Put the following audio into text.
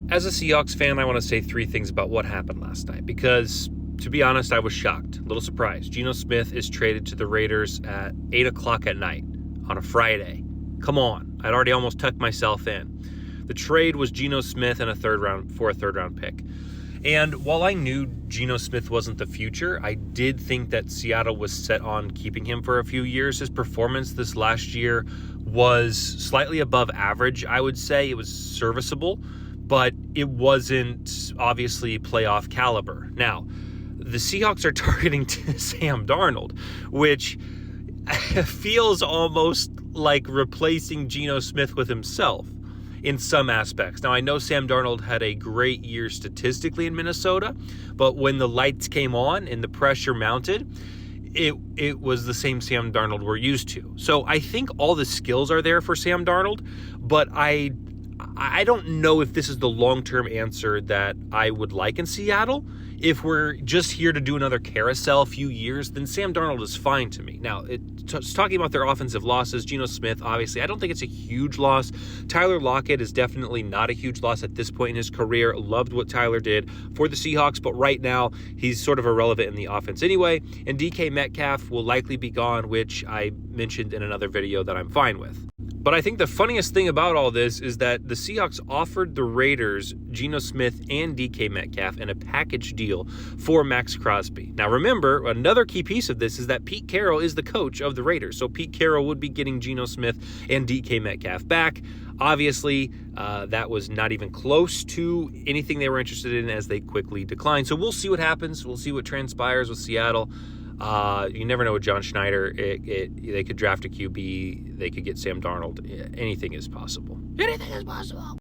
As a Seahawks fan, I want to say three things about what happened last night because, to be honest, I was shocked, a little surprised. Geno Smith is traded to the Raiders at 8 o'clock at night on a Friday. Come on. I'd already almost tucked myself in. The trade was Geno Smith and a third round pick. And while I knew Geno Smith wasn't the future, I did think that Seattle was set on keeping him for a few years. His performance this last year was slightly above average, I would say. It was serviceable, but it wasn't obviously playoff caliber. Now, the Seahawks are targeting Sam Darnold, which feels almost like replacing Geno Smith with himself in some aspects. Now, I know Sam Darnold had a great year statistically in Minnesota, but when the lights came on and the pressure mounted, it was the same Sam Darnold we're used to. So I think all the skills are there for Sam Darnold, but I don't know if this is the long-term answer that I would like in Seattle. If we're just here to do another carousel a few years, then Sam Darnold is fine to me. Now, talking about their offensive losses, Geno Smith, obviously, I don't think it's a huge loss. Tyler Lockett is definitely not a huge loss at this point in his career. Loved what Tyler did for the Seahawks, but right now, he's sort of irrelevant in the offense anyway. And DK Metcalf will likely be gone, which I mentioned in another video that I'm fine with. But I think the funniest thing about all this is that the Seahawks offered the Raiders Geno Smith and DK Metcalf in a package deal for Max Crosby. Now remember, another key piece of this is that Pete Carroll is the coach of the Raiders. So Pete Carroll would be getting Geno Smith and DK Metcalf back. Obviously, that was not even close to anything they were interested in as they quickly declined. So we'll see what happens. We'll see what transpires with Seattle. You never know with John Schneider. They could draft a QB. They could get Sam Darnold. Anything is possible. Anything is possible.